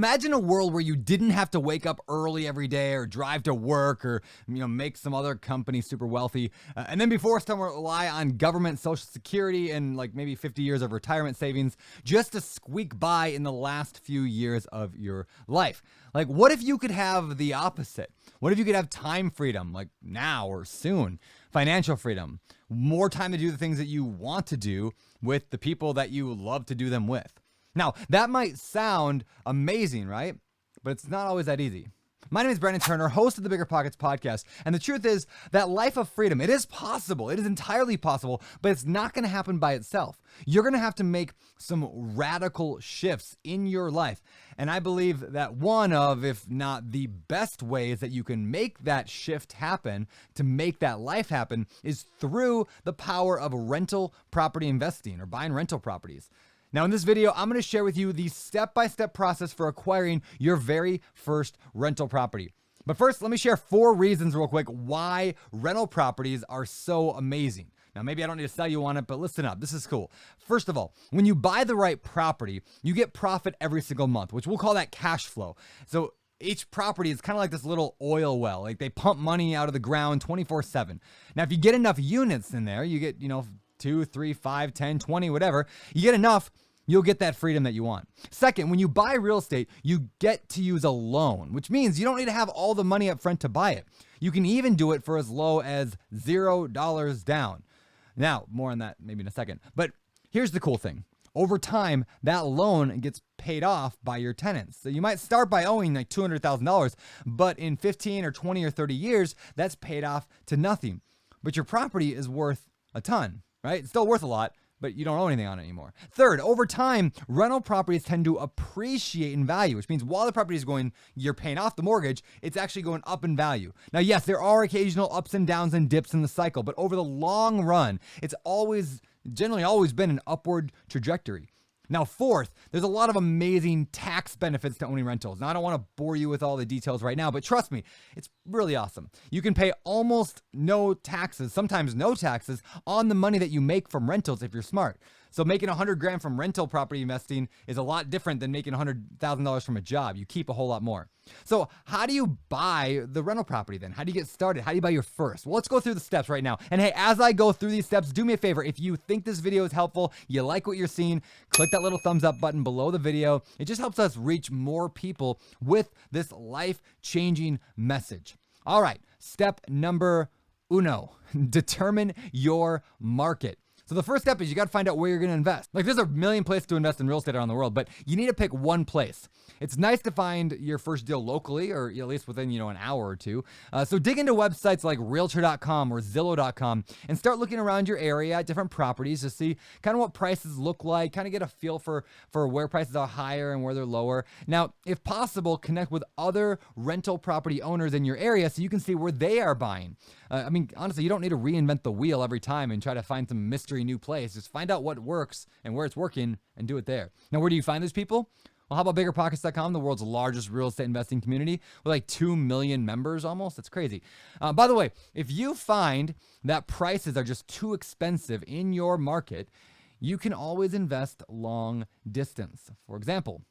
imagine a world where you didn't have to wake up early every day or drive to work or make some other company super wealthy and then be forced to rely on government social security and like maybe 50 years of retirement savings just to squeak by in the last few years of your life. Like, what if you could have the opposite? What if you could have time freedom, like now or soon, financial freedom, more time to do the things that you want to do with the people that you love to do them with? Now, that might sound amazing, right? But it's not always that easy. My name is Brandon Turner, host of the BiggerPockets Podcast, and the truth is that life of freedom, it is possible. It is entirely possible, but it's not going to happen by itself. You're going to have to make some radical shifts in your life, and I believe that one of, if not the best ways that you can make that shift happen, to make that life happen, is through the power of rental property investing or buying rental properties. Now, in this video, I'm going to share with you the step-by-step process for acquiring your very first rental property. But first, let me share 4 reasons real quick why rental properties are so amazing. Now, maybe I don't need to sell you on it, but listen up. This is cool. First of all, when you buy the right property, you get profit every single month, which we'll call that cash flow. So each property is kind of like this little oil well. Like they pump money out of the ground 24/7. Now, if you get enough units in there, you get, 2, 3, 5, 10, 20, whatever, you get enough, you'll get that freedom that you want. Second, when you buy real estate, you get to use a loan, which means you don't need to have all the money up front to buy it. You can even do it for as low as $0 down. Now, more on that maybe in a second. But here's the cool thing. Over time, that loan gets paid off by your tenants. So you might start by owing like $200,000, but in 15 or 20 or 30 years, that's paid off to nothing. But your property is worth a ton. Right? It's still worth a lot, but you don't own anything on it anymore. Third, over time, rental properties tend to appreciate in value, which means while the property is you're paying off the mortgage, it's actually going up in value. Now, yes, there are occasional ups and downs and dips in the cycle, but over the long run, it's generally always been an upward trajectory. Now, fourth, there's a lot of amazing tax benefits to owning rentals. Now, I don't want to bore you with all the details right now, but trust me, it's really awesome. You can pay almost no taxes, sometimes no taxes, on the money that you make from rentals if you're smart. So making $100,000 from rental property investing is a lot different than making $100,000 from a job. You keep a whole lot more. So how do you buy the rental property then? How do you get started? How do you buy your first? Well, let's go through the steps right now. And hey, as I go through these steps, do me a favor. If you think this video is helpful, you like what you're seeing, click that little thumbs up button below the video. It just helps us reach more people with this life-changing message. All right, step number 1, determine your market. So the first step is you got to find out where you're going to invest. Like there's a million places to invest in real estate around the world, but you need to pick one place. It's nice to find your first deal locally or at least within, an hour or two. So dig into websites like realtor.com or Zillow.com and start looking around your area at different properties to see kind of what prices look like, kind of get a feel for where prices are higher and where they're lower. Now, if possible, connect with other rental property owners in your area so you can see where they are buying. Honestly, you don't need to reinvent the wheel every time and try to find some mystery new place. Just find out what works and where it's working and do it there. Now, where do you find those people? Well, how about BiggerPockets.com, the world's largest real estate investing community with like 2 million members almost? That's crazy. By the way, if you find that prices are just too expensive in your market, you can always invest long distance. For example,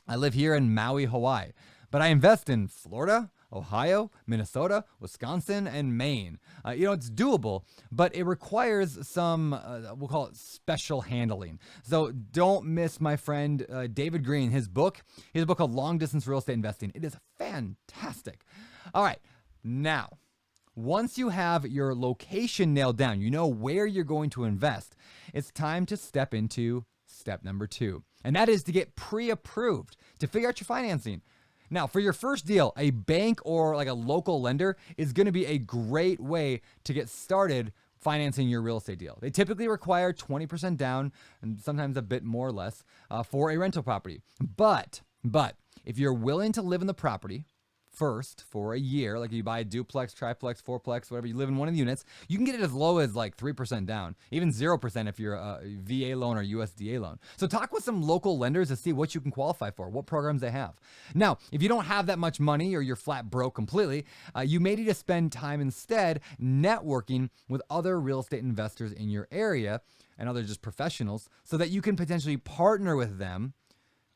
I live here in Maui, Hawaii, but I invest in Florida, Ohio, Minnesota, Wisconsin, and Maine. It's doable, but it requires some, we'll call it special handling. So don't miss my friend David Green, his book called Long Distance Real Estate Investing. It is fantastic. All right, now, once you have your location nailed down, you know where you're going to invest, it's time to step into step number 2, and that is to get pre-approved to figure out your financing. Now, for your first deal, a bank or like a local lender is going to be a great way to get started financing your real estate deal. They typically require 20% down and sometimes a bit more or less for a rental property. But if you're willing to live in the property first for a year, like you buy a duplex, triplex, fourplex, whatever, you live in one of the units, you can get it as low as like 3% down, even 0% if you're a VA loan or USDA loan. So talk with some local lenders to see what you can qualify for, what programs they have. Now, if you don't have that much money or you're flat broke completely, you may need to spend time instead networking with other real estate investors in your area and other just professionals so that you can potentially partner with them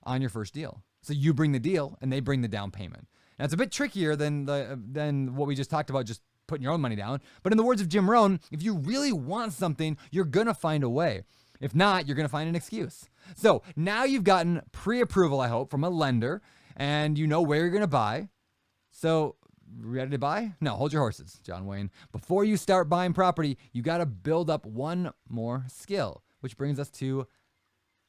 on your first deal. So you bring the deal and they bring the down payment. Now it's a bit trickier than what we just talked about, just putting your own money down. But in the words of Jim Rohn, if you really want something, you're going to find a way. If not, you're going to find an excuse. So now you've gotten pre-approval, I hope, from a lender, and you know where you're going to buy. So ready to buy? No, hold your horses, John Wayne. Before you start buying property, you got to build up one more skill, which brings us to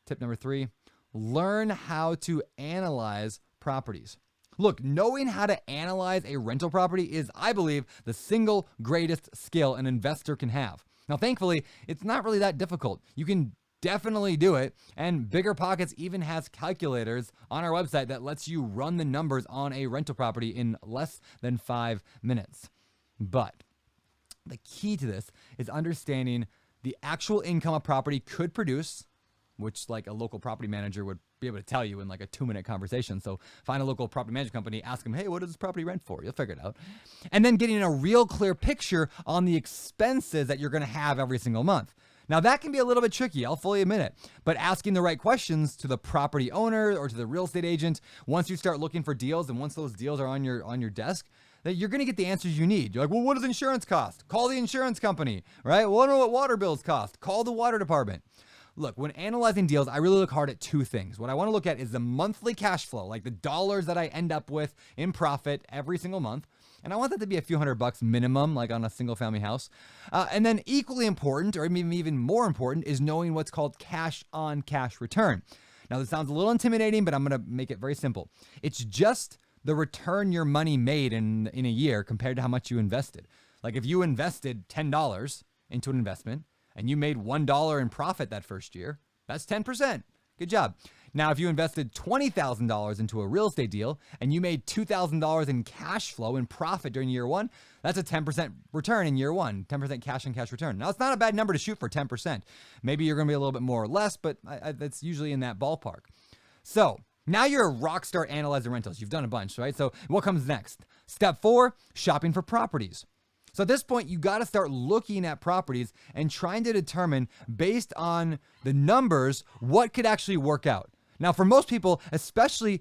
tip number 3. Learn how to analyze properties. Look, knowing how to analyze a rental property is, I believe, the single greatest skill an investor can have. Now, thankfully, it's not really that difficult. You can definitely do it, and BiggerPockets even has calculators on our website that lets you run the numbers on a rental property in less than 5 minutes. But the key to this is understanding the actual income a property could produce, which like a local property manager would be able to tell you in like a 2-minute conversation. So find a local property management company, ask them, hey, what does this property rent for? You'll figure it out. And then getting a real clear picture on the expenses that you're going to have every single month. Now that can be a little bit tricky, I'll fully admit it, but asking the right questions to the property owner or to the real estate agent, once you start looking for deals and once those deals are on your desk, that you're going to get the answers you need. You're like, well, what does insurance cost? Call the insurance company, right? Well, I don't know what water bills cost. Call the water department. Look, when analyzing deals, I really look hard at 2 things. What I want to look at is the monthly cash flow, like the dollars that I end up with in profit every single month. And I want that to be a few $100 minimum, like on a single family house. And then equally important, or maybe even more important, is knowing what's called cash on cash return. Now, this sounds a little intimidating, but I'm going to make it very simple. It's just the return your money made in a year compared to how much you invested. Like if you invested $10 into an investment, and you made $1 in profit that first year, that's 10%. Good job. Now, if you invested $20,000 into a real estate deal and you made $2,000 in cash flow in profit during year 1, that's a 10% return in year 1, 10% cash on cash return. Now, it's not a bad number to shoot for 10%. Maybe you're going to be a little bit more or less, but that's usually in that ballpark. So now you're a rock star analyzing rentals. You've done a bunch, right? So what comes next? Step 4, shopping for properties. So at this point, you got to start looking at properties and trying to determine, based on the numbers, what could actually work out. Now, for most people, especially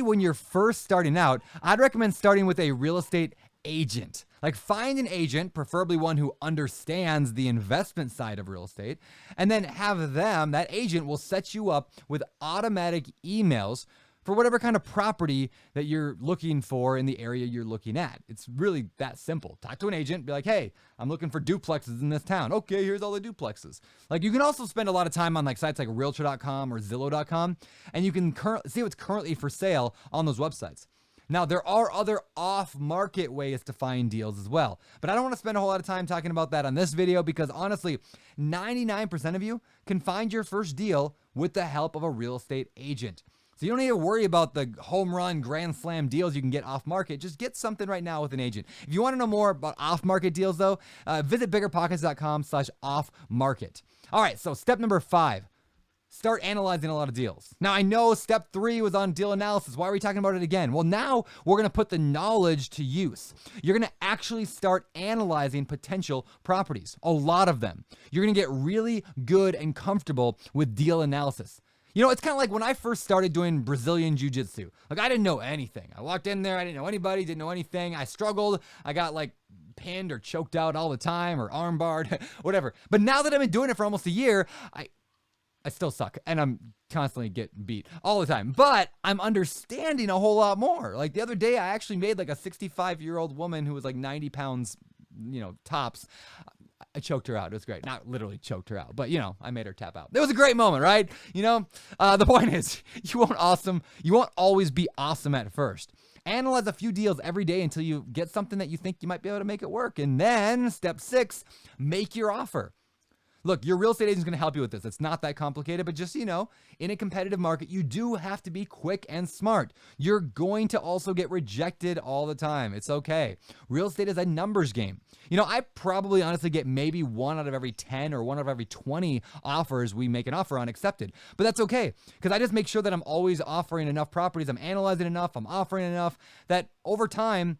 when you're first starting out, I'd recommend starting with a real estate agent. Like find an agent, preferably one who understands the investment side of real estate, and then have that agent will set you up with automatic emails for whatever kind of property that you're looking for in the area you're looking at. It's really that simple. Talk to an agent, be like, hey, I'm looking for duplexes in this town. Okay, here's all the duplexes. Like you can also spend a lot of time on like sites like realtor.com or Zillow.com, and you can see what's currently for sale on those websites. Now, there are other off-market ways to find deals as well, but I don't want to spend a whole lot of time talking about that on this video because honestly, 99% of you can find your first deal with the help of a real estate agent. So you don't need to worry about the home run grand slam deals you can get off market. Just get something right now with an agent. If you want to know more about off market deals though, visit biggerpockets.com/off market. All right. So step number 5, start analyzing a lot of deals. Now I know step 3 was on deal analysis. Why are we talking about it again? Well, now we're going to put the knowledge to use. You're going to actually start analyzing potential properties, a lot of them. You're going to get really good and comfortable with deal analysis. You know, it's kind of like when I first started doing Brazilian Jiu-Jitsu. Like, I didn't know anything. I walked in there, I didn't know anybody, didn't know anything. I struggled. I got, like, pinned or choked out all the time or armbarred, whatever. But now that I've been doing it for almost a year, I still suck, and I'm constantly getting beat all the time. But I'm understanding a whole lot more. Like, the other day, I actually made, like, a 65-year-old woman who was, like, 90 pounds, tops. I choked her out. It was great. Not literally choked her out, but I made her tap out. It was a great moment, right? The point is you won't always be awesome at first. Analyze a few deals every day until you get something that you think you might be able to make it work. And then step 6, make your offer. Look, your real estate agent is going to help you with this. It's not that complicated, but just, in a competitive market, you do have to be quick and smart. You're going to also get rejected all the time. It's okay. Real estate is a numbers game. I probably honestly get maybe 1 out of every 10 or 1 out of every 20 offers we make an offer on accepted. But that's okay, because I just make sure that I'm always offering enough properties, I'm analyzing enough, I'm offering enough, that over time,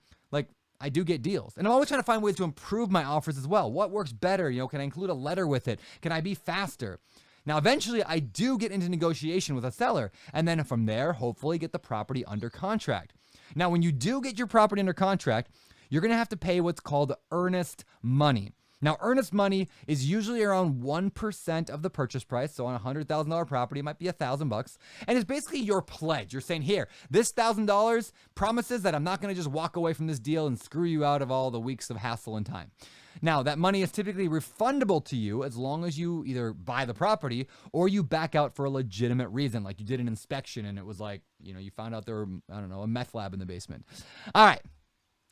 I do get deals. And I'm always trying to find ways to improve my offers as well. What works better? Can I include a letter with it? Can I be faster? Now, eventually, I do get into negotiation with a seller, and then from there, hopefully get the property under contract. Now, when you do get your property under contract, you're going to have to pay what's called earnest money. Now, earnest money is usually around 1% of the purchase price. So on a $100,000 property, it might be $1,000. And it's basically your pledge. You're saying, here, this $1,000 promises that I'm not going to just walk away from this deal and screw you out of all the weeks of hassle and time. Now, that money is typically refundable to you as long as you either buy the property or you back out for a legitimate reason, like you did an inspection and it was like, you found out there were, a meth lab in the basement. All right.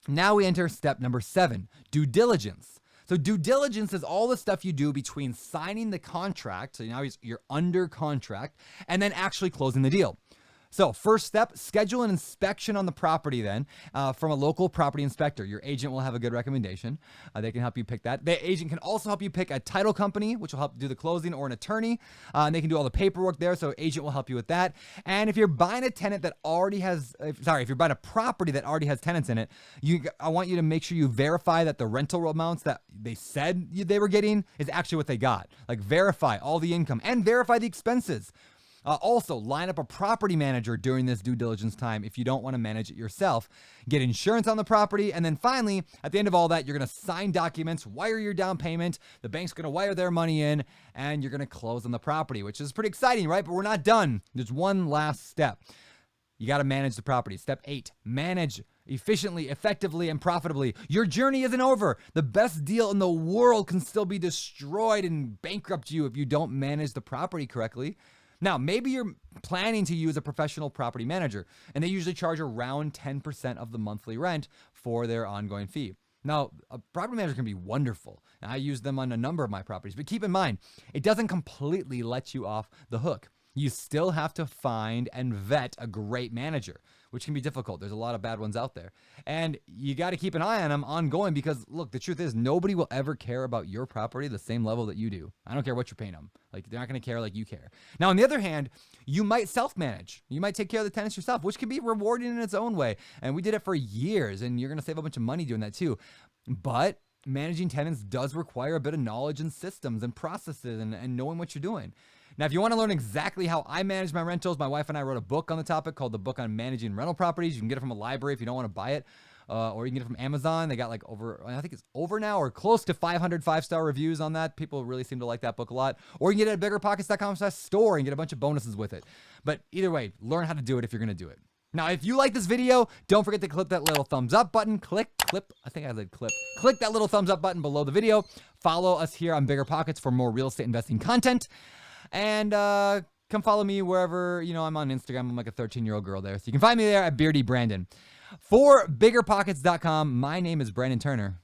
Now we enter step number 7, due diligence. So due diligence is all the stuff you do between signing the contract, so now you're under contract, and then actually closing the deal. So first step, schedule an inspection on the property then from a local property inspector. Your agent will have a good recommendation. They can help you pick that. The agent can also help you pick a title company, which will help do the closing, or an attorney. And they can do all the paperwork there, so agent will help you with that. And if you're buying a tenant that already has, if you're buying a property that already has tenants in it, I want you to make sure you verify that the rental amounts that they said they were getting is actually what they got. Like verify all the income and verify the expenses. Also, line up a property manager during this due diligence time if you don't want to manage it yourself. Get insurance on the property. And then finally, at the end of all that, you're going to sign documents, wire your down payment. The bank's going to wire their money in, and you're going to close on the property, which is pretty exciting, right? But we're not done. There's one last step. You got to manage the property. Step 8, manage efficiently, effectively, and profitably. Your journey isn't over. The best deal in the world can still be destroyed and bankrupt you if you don't manage the property correctly. Now, maybe you're planning to use a professional property manager, and they usually charge around 10% of the monthly rent for their ongoing fee. Now, a property manager can be wonderful. I use them on a number of my properties, but keep in mind, it doesn't completely let you off the hook. You still have to find and vet a great manager, which can be difficult. There's a lot of bad ones out there. And you got to keep an eye on them ongoing because, look, the truth is nobody will ever care about your property the same level that you do. I don't care what you're paying them. Like, they're not going to care like you care. Now, on the other hand, you might self-manage. You might take care of the tenants yourself, which can be rewarding in its own way. And we did it for years, and you're going to save a bunch of money doing that too. But managing tenants does require a bit of knowledge and systems and processes and knowing what you're doing. Now, if you want to learn exactly how I manage my rentals, my wife and I wrote a book on the topic called The Book on Managing Rental Properties. You can get it from a library if you don't want to buy it, or you can get it from Amazon. They got I think it's over now or close to 500 5-star reviews on that. People really seem to like that book a lot. Or you can get it at BiggerPockets.com/store and get a bunch of bonuses with it. But either way, learn how to do it if you're going to do it. Now, if you like this video, don't forget to click that little thumbs up button. Click that little thumbs up button below the video. Follow us here on BiggerPockets for more real estate investing content. And come follow me wherever, I'm on Instagram. I'm like a 13-year-old girl there. So you can find me there at Beardy Brandon. For BiggerPockets.com, my name is Brandon Turner.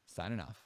Signing off.